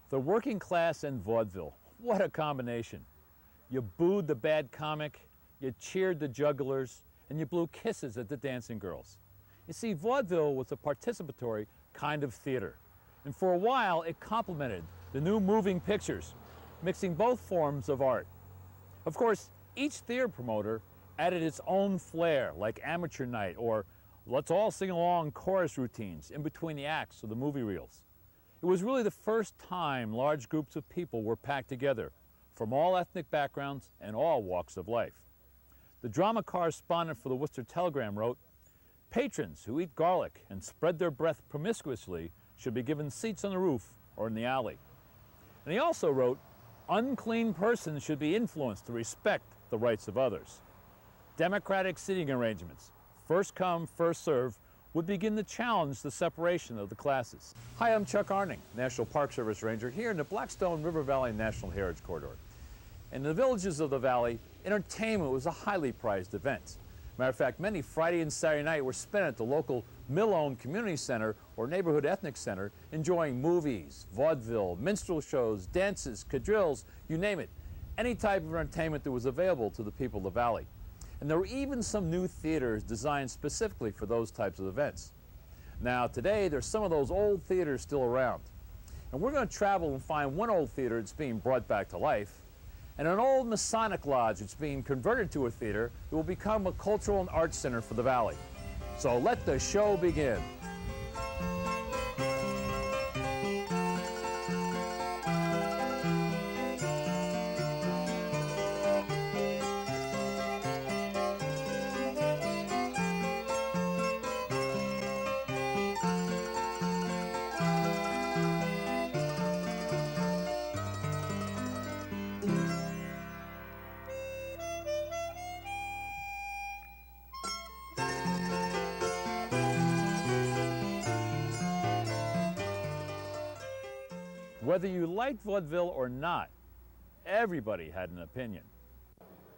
The working class and vaudeville, what a combination. You booed the bad comic, you cheered the jugglers, and you blew kisses at the dancing girls. You see, vaudeville was a participatory kind of theater, and for a while it complemented the new moving pictures, mixing both forms of art. Of course, each theater promoter added its own flair, like amateur night or let's all sing along chorus routines in between the acts of the movie reels. It was really the first time large groups of people were packed together from all ethnic backgrounds and all walks of life. The drama correspondent for the Worcester Telegram wrote, "Patrons who eat garlic and spread their breath promiscuously should be given seats on the roof or in the alley." And he also wrote, "Unclean persons should be influenced to respect the rights of others." Democratic seating arrangements, first come, first serve, would begin to challenge the separation of the classes. Hi, I'm Chuck Arning, National Park Service Ranger here in the Blackstone River Valley National Heritage Corridor. In the villages of the valley, entertainment was a highly prized event. Matter of fact, many Friday and Saturday night were spent at the local mill-owned community center or neighborhood ethnic center enjoying movies, vaudeville, minstrel shows, dances, quadrilles, you name it. Any type of entertainment that was available to the people of the valley. And there were even some new theaters designed specifically for those types of events. Now today, there's some of those old theaters still around. And we're going to travel and find one old theater that's being brought back to life, and an old Masonic lodge that's being converted to a theater that will become a cultural and arts center for the valley. So let the show begin. Whether you liked vaudeville or not, everybody had an opinion.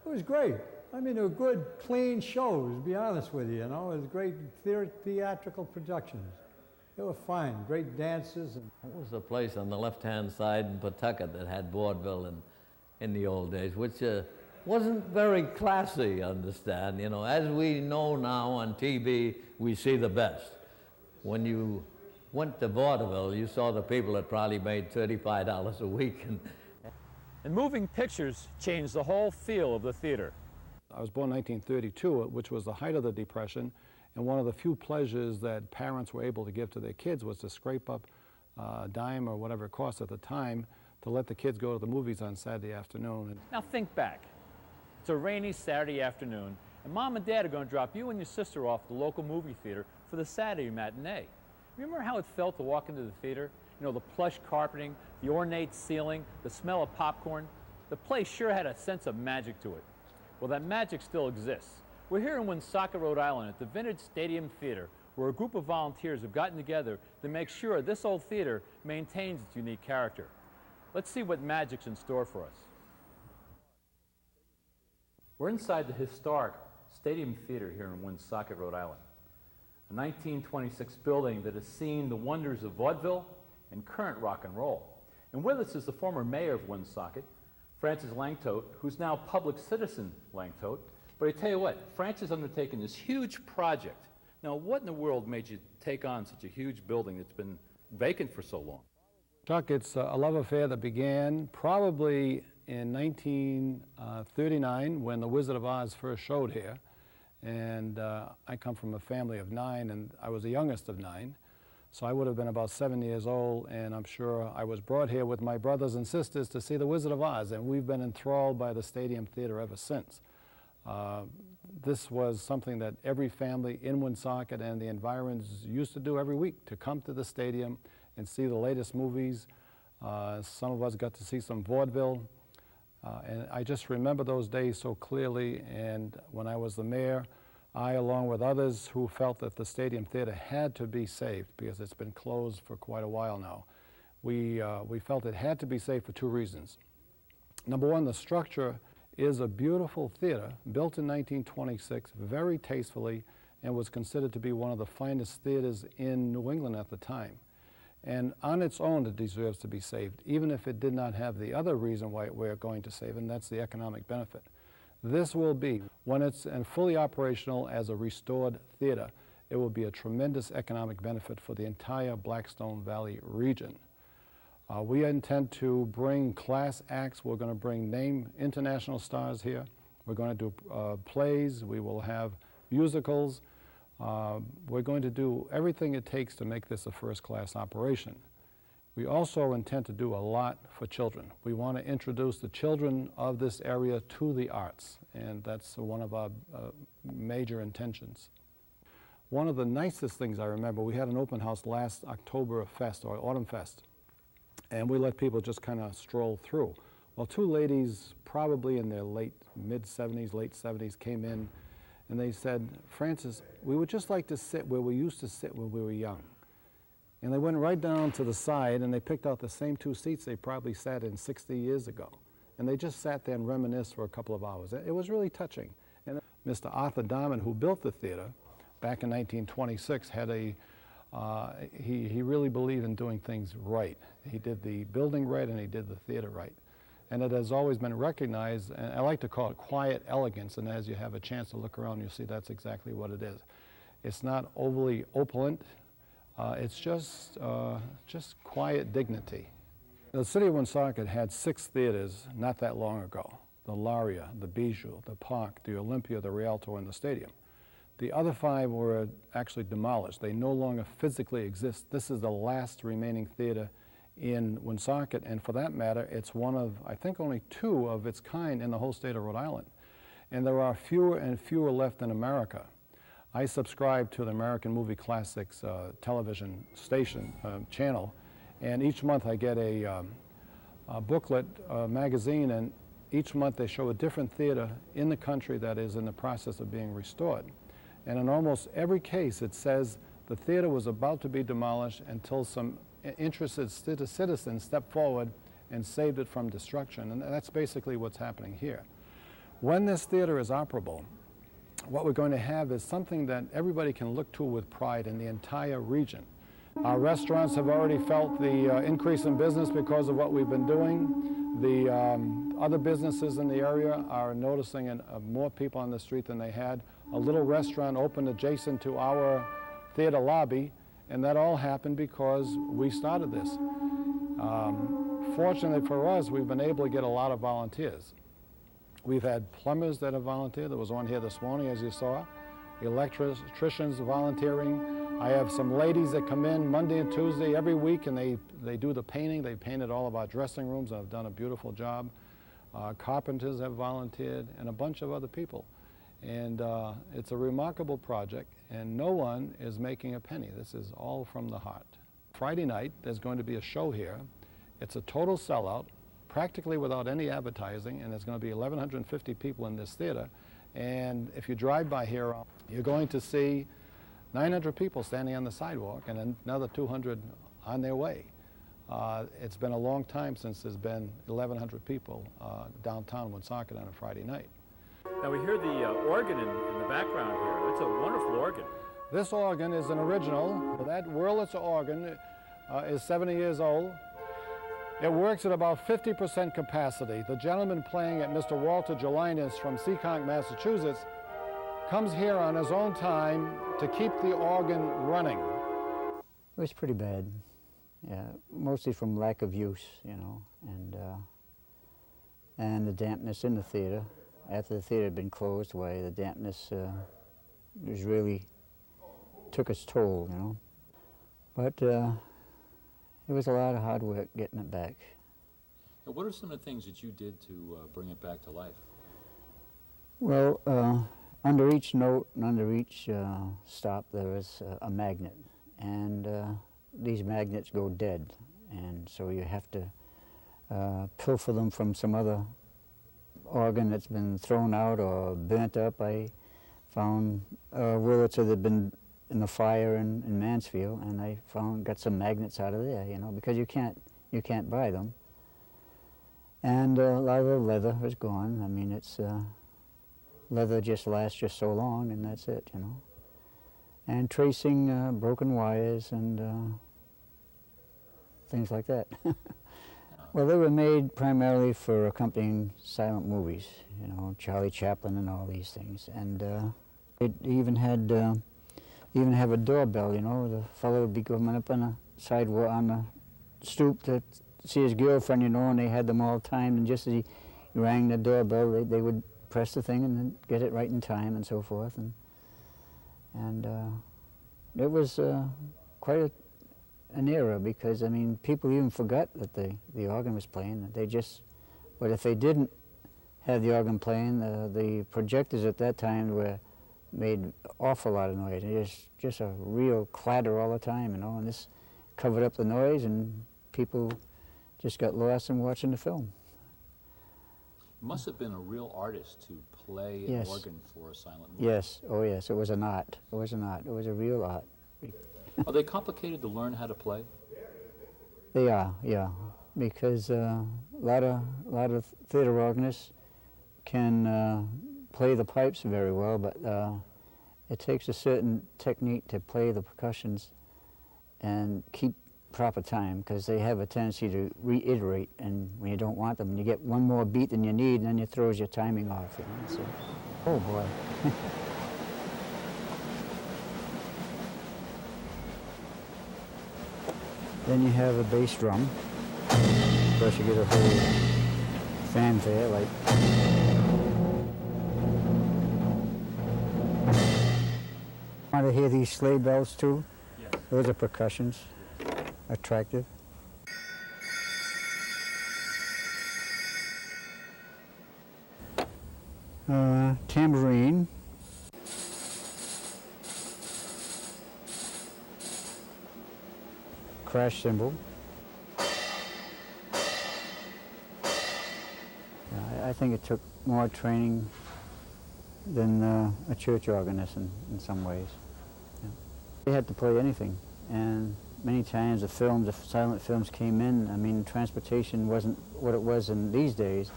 It was great. I mean, they were good, clean shows, to be honest with you, know. It was great theatrical productions. They were fine, great dances. And what was the place on the left-hand side in Pawtucket that had vaudeville in the old days, which wasn't very classy, you understand. You know, as we know now on TV, we see the best. When you went to vaudeville, you saw the people that probably made $35 a week. And moving pictures changed the whole feel of the theater. I was born in 1932, which was the height of the Depression, and one of the few pleasures that parents were able to give to their kids was to scrape up a dime or whatever it cost at the time to let the kids go to the movies on Saturday afternoon. Now think back. It's a rainy Saturday afternoon, and Mom and Dad are going to drop you and your sister off at the local movie theater for the Saturday matinee. Remember how it felt to walk into the theater? You know, the plush carpeting, the ornate ceiling, the smell of popcorn. The place sure had a sense of magic to it. Well, that magic still exists. We're here in Woonsocket, Rhode Island at the Vintage Stadium Theater, where a group of volunteers have gotten together to make sure this old theater maintains its unique character. Let's see what magic's in store for us. We're inside the historic Stadium Theater here in Woonsocket, Rhode Island. A 1926 building that has seen the wonders of vaudeville and current rock and roll. And with us is the former mayor of Woonsocket, Francis Langtote, who's now public citizen Langtote. But I tell you what, Francis undertaken this huge project. Now, what in the world made you take on such a huge building that's been vacant for so long? Chuck, it's a love affair that began probably in 1939 when The Wizard of Oz first showed here. And I come from a family of 9, and I was the youngest of 9. So I would have been about 7 years old, and I'm sure I was brought here with my brothers and sisters to see The Wizard of Oz, and we've been enthralled by the Stadium Theater ever since. This was something that every family in Woonsocket and the environs used to do every week, to come to the stadium and see the latest movies. Some of us got to see some vaudeville. And I just remember those days so clearly, and when I was the mayor, I, along with others who felt that the Stadium Theater had to be saved because it's been closed for quite a while now, we felt it had to be saved for 2 reasons. Number one, the structure is a beautiful theater built in 1926, very tastefully, and was considered to be one of the finest theaters in New England at the time. And on its own, it deserves to be saved, even if it did not have the other reason why we're going to save it, and that's the economic benefit. This will be, when it's fully operational as a restored theater, it will be a tremendous economic benefit for the entire Blackstone Valley region. We intend to bring class acts. We're going to bring name international stars here. We're going to do plays. We will have musicals. We're going to do everything it takes to make this a first-class operation. We also intend to do a lot for children. We want to introduce the children of this area to the arts, and that's one of our major intentions. One of the nicest things I remember, we had an open house last October Fest, or Autumn Fest, and we let people just kind of stroll through. Well, two ladies, probably in their mid-70s, late 70s, came in and they said, "Francis, we would just like to sit where we used to sit when we were young." And they went right down to the side and they picked out the same two seats they probably sat in 60 years ago. And they just sat there and reminisced for a couple of hours. It was really touching. And Mr. Arthur Diamond, who built the theater back in 1926, had he really believed in doing things right. He did the building right and he did the theater right. And it has always been recognized, and I like to call it quiet elegance, and as you have a chance to look around, you'll see that's exactly what it is. It's not overly opulent, it's just quiet dignity. The city of Woonsocket had 6 theaters not that long ago: the Laria, the Bijou, the Park, the Olympia, the Rialto, and the Stadium. The other 5 were actually demolished. They no longer physically exist. This is the last remaining theater in Woonsocket, and for that matter, it's one of, I think, only 2 of its kind in the whole state of Rhode Island. And there are fewer and fewer left in America. I subscribe to the American Movie Classics television station, channel, and each month I get a booklet, magazine, and each month they show a different theater in the country that is in the process of being restored. And in almost every case, it says the theater was about to be demolished until some interested citizens stepped forward and saved it from destruction. And that's basically what's happening here. When this theater is operable, what we're going to have is something that everybody can look to with pride in the entire region. Our restaurants have already felt the increase in business because of what we've been doing. The other businesses in the area are noticing more people on the street than they had. A little restaurant opened adjacent to our theater lobby, and that all happened because we started this. Fortunately for us, we've been able to get a lot of volunteers. We've had plumbers that have volunteered. There was one here this morning, as you saw. Electricians volunteering. I have some ladies that come in Monday and Tuesday every week, and they do the painting. They painted all of our dressing rooms and have done a beautiful job. Carpenters have volunteered, and a bunch of other people. And it's a remarkable project, and no one is making a penny. This is all from the heart. Friday night, there's going to be a show here. It's a total sellout, practically without any advertising, and there's going to be 1,150 people in this theater. And if you drive by here, you're going to see 900 people standing on the sidewalk and another 200 on their way. It's been a long time since there's been 1,100 people downtown Woonsocket on a Friday night. Now we hear the organ in the background here. It's a wonderful organ. This organ is an original. That Wurlitzer organ is 70 years old. It works at about 50% capacity. The gentleman playing it, Mr. Walter Gelinas from Seekonk, Massachusetts, comes here on his own time to keep the organ running. It was pretty bad, yeah, mostly from lack of use, you know, and the dampness in the theater. After the theater had been closed, why the dampness was really took its toll, you know. But it was a lot of hard work getting it back. Now, what are some of the things that you did to bring it back to life? Well, under each note and under each stop there is a magnet, and these magnets go dead, and so you have to pilfer them from some other organ that's been thrown out or burnt up. I found Wurlitzer that had been in the fire in Mansfield, and I got some magnets out of there, you know, because you can't buy them. And a lot of the leather is gone. I mean, it's leather just lasts just so long, and that's it, you know. And tracing broken wires and things like that. Well, they were made primarily for accompanying silent movies, you know, Charlie Chaplin and all these things. And it even had, even have a doorbell, you know, the fellow would be coming up on the sidewalk, on the stoop to see his girlfriend, you know, and they had them all timed, and just as he rang the doorbell, they would press the thing and then get it right in time and so forth. And it was quite an era, because, I mean, people even forgot that the organ was playing. They just, but if they didn't have the organ playing, the projectors at that time made an awful lot of noise. It was just a real clatter all the time, you know, and this covered up the noise, and people just got lost in watching the film. It must have been a real artist to play an organ for a silent movie. Yes, oh yes, it was an art. It was an art. It was a real art. Are they complicated to learn how to play? They are, yeah, because a lot of theater organists can play the pipes very well, but it takes a certain technique to play the percussions and keep proper time, because they have a tendency to reiterate, and when you don't want them, you get one more beat than you need, and then it throws your timing off. You know, so, oh boy. Then you have a bass drum. Of course, you get a whole fanfare, like. Want to hear these sleigh bells too? Yes. Those are percussions. Attractive. Tambourine. Crash cymbal. I think it took more training than a church organist in some ways. Yeah. They had to play anything, and many times the silent films came in. I mean, transportation wasn't what it was in these days.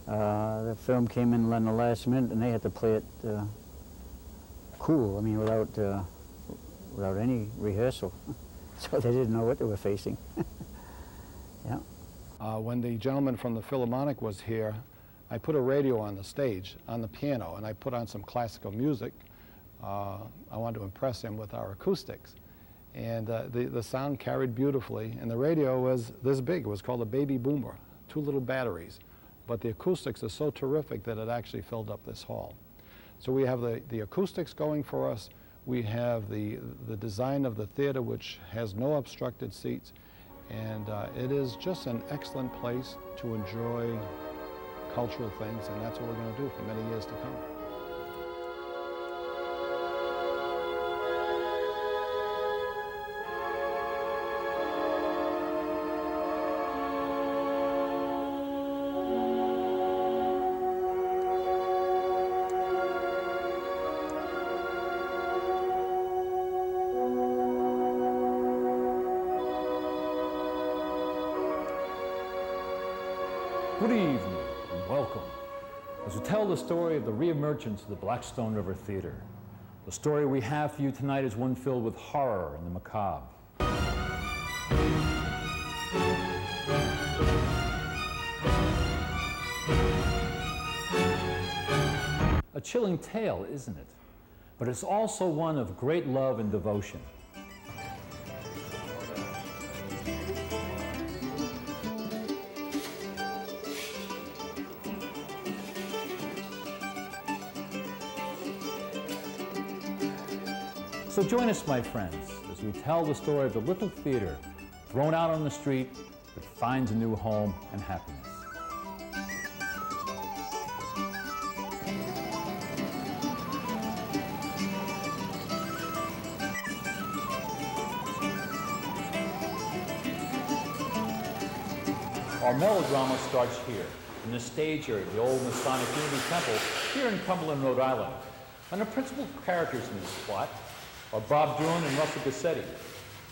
The film came in on the last minute, and they had to play it cool. I mean, without any rehearsal, so they didn't know what they were facing. Yeah. When the gentleman from the Philharmonic was here, I put a radio on the stage, on the piano, and I put on some classical music. I wanted to impress him with our acoustics. And the sound carried beautifully, and the radio was this big. It was called a baby boomer, 2 little batteries. But the acoustics are so terrific that it actually filled up this hall. So we have the acoustics going for us. We have the design of the theater, which has no obstructed seats. And it is just an excellent place to enjoy cultural things, and that's what we're going to do for many years to come. Good evening and welcome as we tell the story of the reemergence of the Blackstone River Theater. The story we have for you tonight is one filled with horror and the macabre. A chilling tale, isn't it? But it's also one of great love and devotion. So join us, my friends, as we tell the story of the little theater thrown out on the street that finds a new home and happiness. Our melodrama starts here, in the stage area of the old Masonic Unity Temple here in Cumberland, Rhode Island. And the principal characters in this plot are Bob Druin and Russell Gassetti.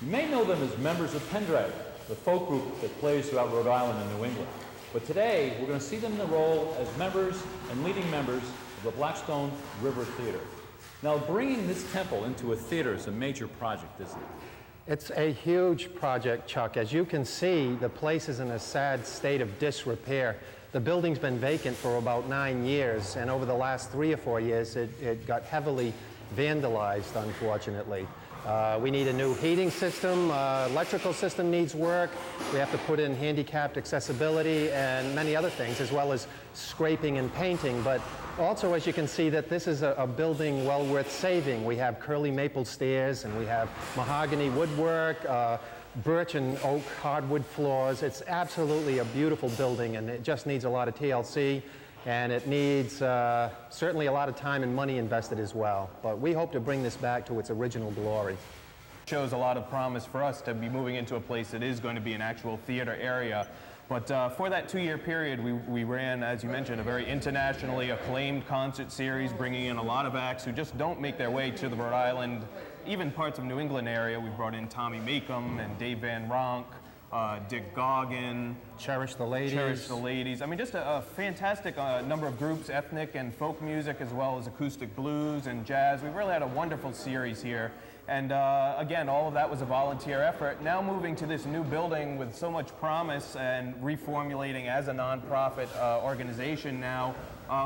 You may know them as members of Pendragon, the folk group that plays throughout Rhode Island and New England. But today, we're going to see them in the role as members and leading members of the Blackstone River Theater. Now, bringing this temple into a theater is a major project, isn't it? It's a huge project, Chuck. As you can see, the place is in a sad state of disrepair. The building's been vacant for about 9 years, and over the last 3 or 4 years, it got heavily vandalized, unfortunately. We need a new heating system, electrical system needs work. We have to put in handicapped accessibility and many other things, as well as scraping and painting. But also, as you can see, that this is a building well worth saving. We have curly maple stairs, and we have mahogany woodwork, birch and oak hardwood floors. It's absolutely a beautiful building, and it just needs a lot of TLC. And it needs certainly a lot of time and money invested as well. But we hope to bring this back to its original glory. Shows a lot of promise for us to be moving into a place that is going to be an actual theater area. But for that 2-year period, we ran, as you mentioned, a very internationally acclaimed concert series, bringing in a lot of acts who just don't make their way to the Rhode Island, even parts of New England area. We brought in Tommy Makem and Dave Van Ronk, Dick Goggin, Cherish the Ladies. Cherish the Ladies. I mean, just a fantastic number of groups, ethnic and folk music, as well as acoustic blues and jazz. We really had a wonderful series here. And again, all of that was a volunteer effort. Now moving to this new building with so much promise and reformulating as a nonprofit organization now,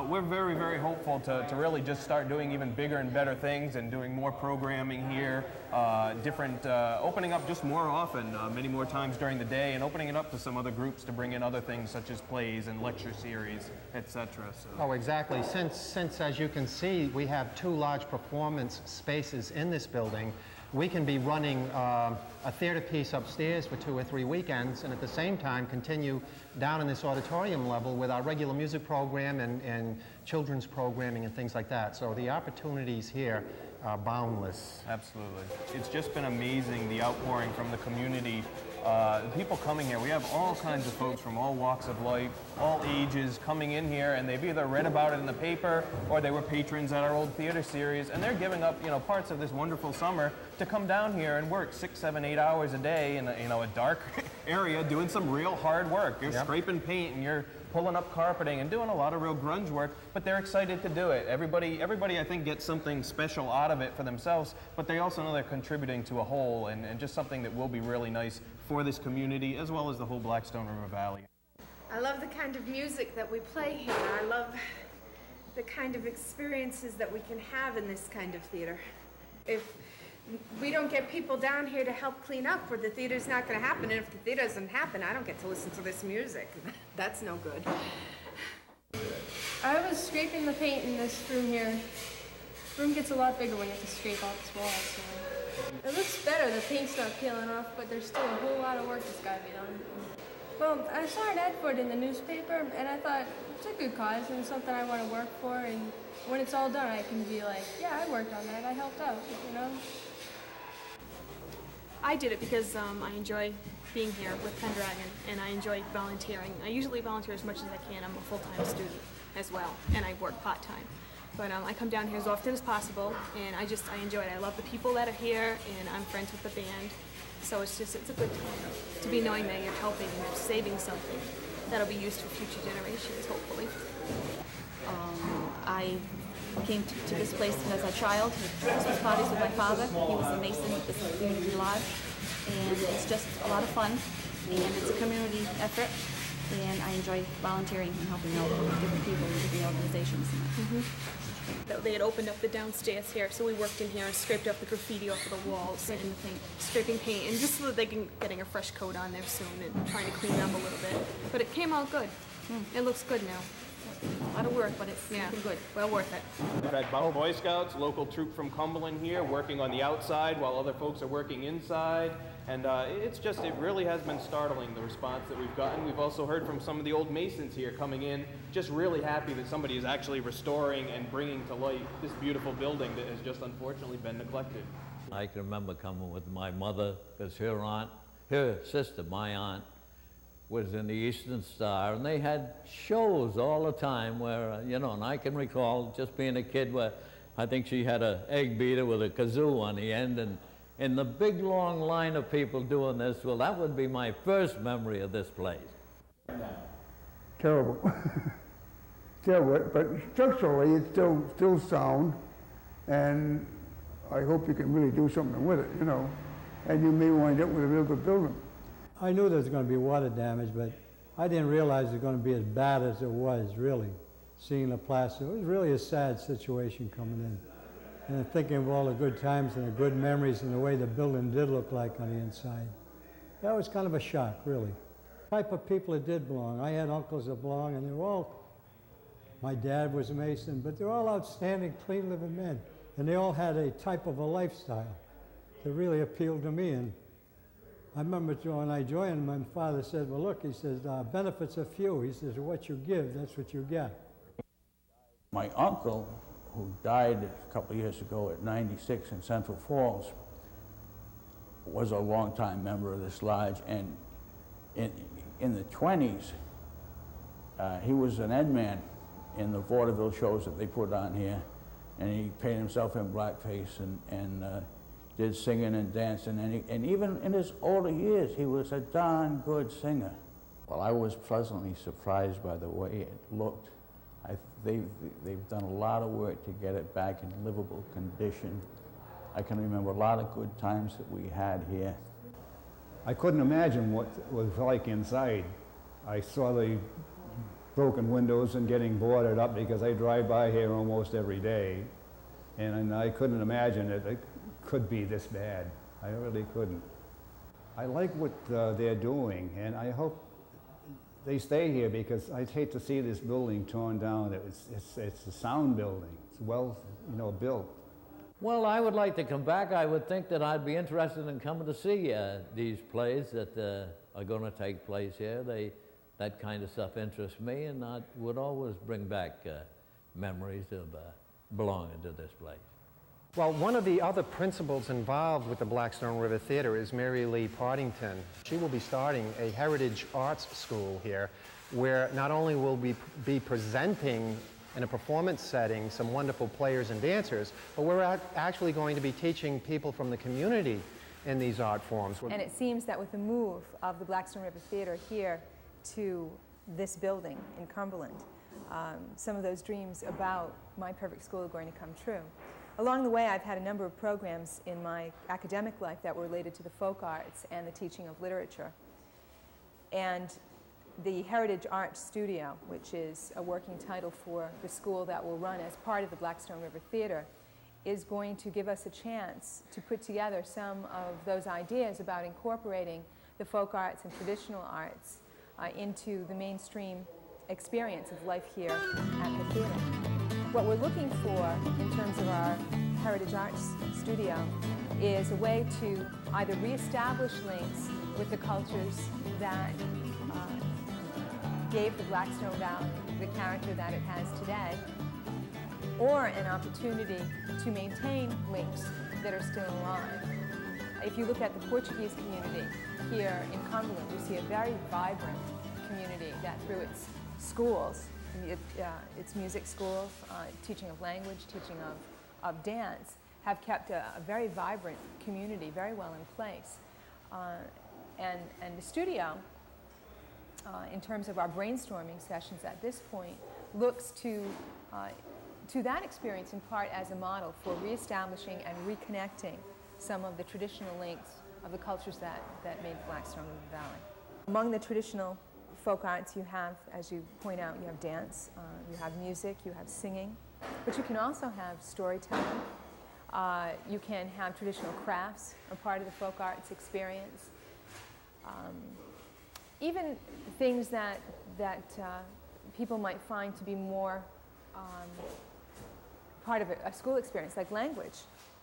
we're very, very hopeful to really just start doing even bigger and better things and doing more programming here, opening up just more often, many more times during the day, and opening it up to some other groups to bring in other things such as plays and lecture series, etc. So. Oh, exactly. Since, as you can see, we have 2 large performance spaces in this building, we can be running a theater piece upstairs for 2 or 3 weekends, and at the same time continue down in this auditorium level with our regular music program and children's programming and things like that. So the opportunities here are boundless. Absolutely. It's just been amazing, the outpouring from the community. The people coming here, we have all kinds of folks from all walks of life, all ages coming in here, and they've either read about it in the paper or they were patrons at our old theater series, and they're giving up, parts of this wonderful summer to come down here and work 6, 7, 8 hours a day in a dark area doing some real hard work. You're scraping paint and you're pulling up carpeting and doing a lot of real grunge work, but they're excited to do it. Everybody I think gets something special out of it for themselves, but they also know they're contributing to a whole and just something that will be really nice for this community as well as the whole Blackstone River Valley. I love the kind of music that we play here. I love the kind of experiences that we can have in this kind of theater. If we don't get people down here to help clean up, or the theater's not going to happen, and if the theater doesn't happen, I don't get to listen to this music. That's no good. I was scraping the paint in this room here. The room gets a lot bigger when you have to scrape off this wall, so. It looks better, the paint's not peeling off, but there's still a whole lot of work that's got to be done. Well, I saw an ad for it in the newspaper, and I thought, it's a good cause, and it's something I want to work for, and when it's all done, I can be like, yeah, I worked on that, I helped out, I did it because I enjoy being here with Pendragon, and I enjoy volunteering. I usually volunteer as much as I can. I'm a full-time student as well, and I work part-time. But I come down here as often as possible, and I enjoy it. I love the people that are here, and I'm friends with the band. So it's a good time to be knowing that you're helping and you're saving something that'll be used for future generations, hopefully. I came to this place as a child with Christmas parties with my father. He was a mason with this community lodge, and it's just a lot of fun, and it's a community effort, and I enjoy volunteering and helping out different people and different organizations. They had opened up the downstairs here, so we worked in here and scraped up the graffiti off of the walls, scraping paint, and just so that they can getting a fresh coat on there soon and trying to clean it up a little bit. But it came out good. It looks good now. A lot of work, but it's looking good. Well worth it. We've had Boy Scouts, local troop from Cumberland here, working on the outside while other folks are working inside. And it really has been startling, the response that we've gotten. We've also heard from some of the old Masons here coming in, just really happy that somebody is actually restoring and bringing to light this beautiful building that has just unfortunately been neglected. I can remember coming with my mother, because her sister, my aunt, was in the Eastern Star, and they had shows all the time where, and I can recall just being a kid where I think she had an egg beater with a kazoo on the end, and the big long line of people doing this, well, that would be my first memory of this place. Terrible. Terrible, but structurally it's still sound, and I hope you can really do something with it, and you may wind up with a real good building. I knew there was going to be water damage, but I didn't realize it was going to be as bad as it was, really. Seeing the plaster, it was really a sad situation coming in. And thinking of all the good times and the good memories and the way the building did look like on the inside. That was kind of a shock, really. The type of people that did belong. I had uncles that belonged, and they were all, my dad was a Mason, but they're all outstanding, clean living men. And they all had a type of a lifestyle that really appealed to me. And I remember when I joined, my father said, well, look, he says, benefits are few. He says, what you give, that's what you get. My uncle, who died a couple of years ago at 96 in Central Falls, was a longtime member of this lodge, and in the 20s, he was an end man in the vaudeville shows that they put on here, and he painted himself in blackface and did singing and dancing, and even in his older years, he was a darn good singer. Well, I was pleasantly surprised by the way it looked. They've done a lot of work to get it back in livable condition. I can remember a lot of good times that we had here. I couldn't imagine what it was like inside. I saw the broken windows and getting boarded up because I drive by here almost every day. And I couldn't imagine that it could be this bad. I really couldn't. I like what they're doing, and I hope they stay here because I'd hate to see this building torn down. It's a sound building. It's well, built. Well, I would like to come back. I would think that I'd be interested in coming to see these plays that are going to take place here. That kind of stuff interests me, and I would always bring back memories of belonging to this place. Well, one of the other principals involved with the Blackstone River Theater is Mary Lee Partington. She will be starting a heritage arts school here where not only will we be presenting in a performance setting some wonderful players and dancers, but we're actually going to be teaching people from the community in these art forms. And it seems that with the move of the Blackstone River Theater here to this building in Cumberland, some of those dreams about my perfect school are going to come true. Along the way, I've had a number of programs in my academic life that were related to the folk arts and the teaching of literature. And the Heritage Arts Studio, which is a working title for the school that will run as part of the Blackstone River Theater, is going to give us a chance to put together some of those ideas about incorporating the folk arts and traditional arts into the mainstream experience of life here at the theater. What we're looking for in terms of our Heritage Arts Studio is a way to either reestablish links with the cultures that gave the Blackstone Valley the character that it has today, or an opportunity to maintain links that are still alive. If you look at the Portuguese community here in Cumberland, you see a very vibrant community that through its schools, its music schools, teaching of language, teaching of dance, have kept a very vibrant community very well in place. And the studio, in terms of our brainstorming sessions at this point, looks to that experience in part as a model for reestablishing and reconnecting some of the traditional links of the cultures that made Blackstone River Valley. Among the traditional folk arts you have, as you point out, you have dance, you have music, you have singing, but you can also have storytelling. You can have traditional crafts, a part of the folk arts experience. Even things that people might find to be more part of a school experience, like language,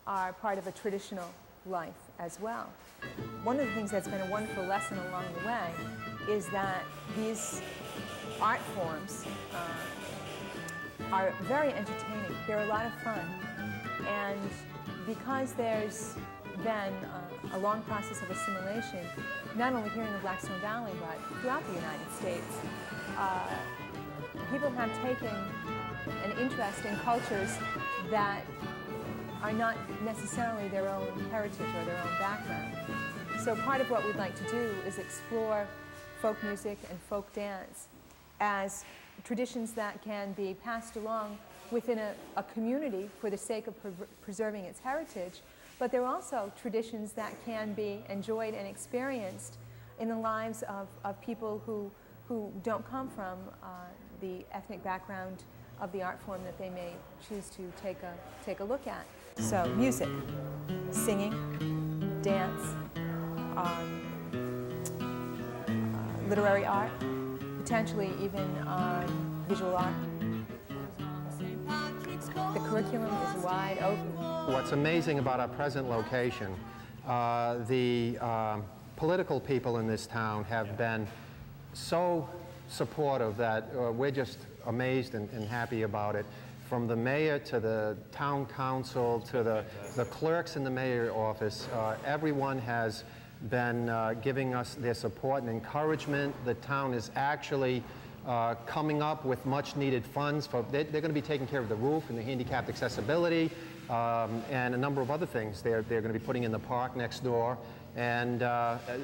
are part of a traditional life as well. One of the things that's been a wonderful lesson along the way is that these art forms are very entertaining. They're a lot of fun. And because there's been a long process of assimilation, not only here in the Blackstone Valley, but throughout the United States, people have taken an interest in cultures that are not necessarily their own heritage or their own background. So part of what we'd like to do is explore folk music and folk dance as traditions that can be passed along within a community for the sake of preserving its heritage, but they're also traditions that can be enjoyed and experienced in the lives of people who don't come from the ethnic background of the art form that they may choose to take a look at. So music, singing, dance, literary art, potentially even visual art. The curriculum is wide open. What's amazing about our present location, the political people in this town have been so supportive that we're just amazed and happy about it. From the mayor to the town council to the clerks in the mayor's office, everyone has been giving us their support and encouragement. The town is actually coming up with much needed funds for, they're going to be taking care of the roof and the handicapped accessibility and a number of other things they're going to be putting in the park next door. And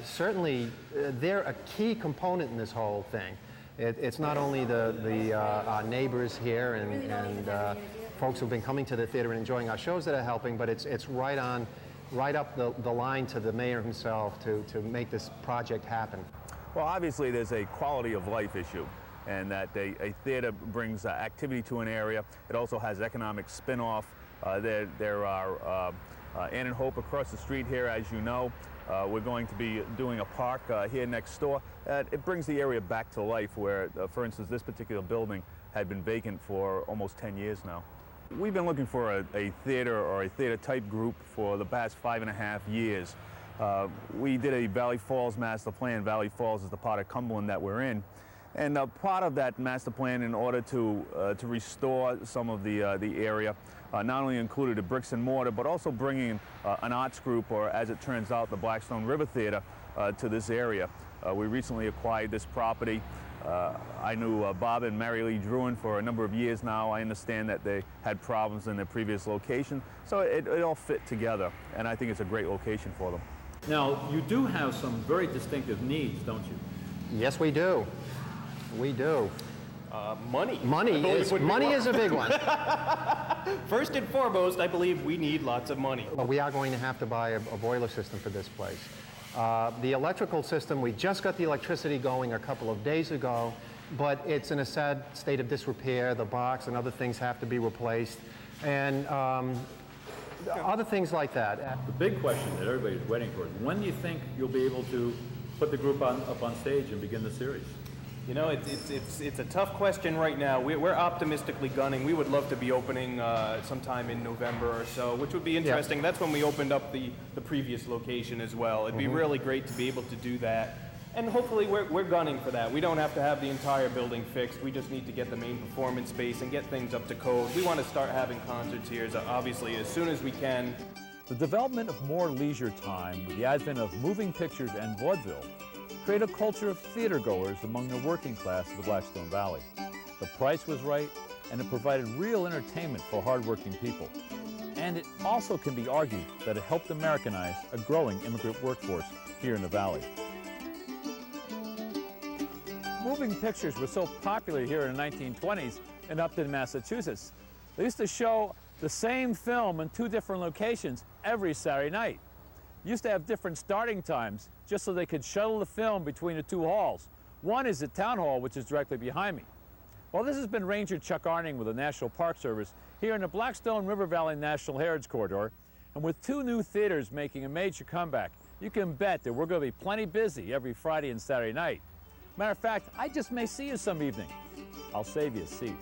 certainly they're a key component in this whole thing. It's not only our neighbors here and folks who've been coming to the theater and enjoying our shows that are helping, but it's right up the line to the mayor himself to make this project happen. Well, obviously there's a quality of life issue, and that a theater brings activity to an area. It also has economic spin-off. There are Ann and Hope across the street here, as you know. We're going to be doing a park here next door. It brings the area back to life where, for instance, this particular building had been vacant for almost 10 years now. We've been looking for a theater or a theater-type group for the past 5.5 years. We did a Valley Falls master plan. Valley Falls is the part of Cumberland that we're in. And part of that master plan, in order to restore some of the area, not only included a bricks and mortar, but also bringing an arts group, or as it turns out, the Blackstone River Theater, to this area. We recently acquired this property. I knew Bob and Mary Lee Druin for a number of years now. I understand that they had problems in their previous location, so it all fit together, and I think it's a great location for them. Now, you do have some very distinctive needs, don't you? Yes, we do. We do. Money. Money is a big one. First and foremost, I believe we need lots of money. Well, we are going to have to buy a boiler system for this place. The electrical system, we just got the electricity going a couple of days ago, but it's in a sad state of disrepair. The box and other things have to be replaced, and other things like that. The big question that everybody's waiting for is, when do you think you'll be able to put the group up on stage and begin the series? You know, it's a tough question right now. We're optimistically gunning. We would love to be opening sometime in November or so, which would be interesting. Yeah. That's when we opened up the previous location as well. It'd be really great to be able to do that. And hopefully we're gunning for that. We don't have to have the entire building fixed. We just need to get the main performance space and get things up to code. We want to start having concerts here, obviously, as soon as we can. The development of more leisure time with the advent of moving pictures and vaudeville create a culture of theater-goers among the working class of the Blackstone Valley. The price was right, and it provided real entertainment for hard-working people. And it also can be argued that it helped Americanize a growing immigrant workforce here in the Valley. Moving pictures were so popular here in the 1920s in Upton, Massachusetts. They used to show the same film in 2 different locations every Saturday night. Used to have different starting times just so they could shuttle the film between the 2 halls. One is the town hall, which is directly behind me. Well, this has been Ranger Chuck Arning with the National Park Service here in the Blackstone River Valley National Heritage Corridor. And with 2 new theaters making a major comeback, you can bet that we're going to be plenty busy every Friday and Saturday night. Matter of fact, I just may see you some evening. I'll save you a seat.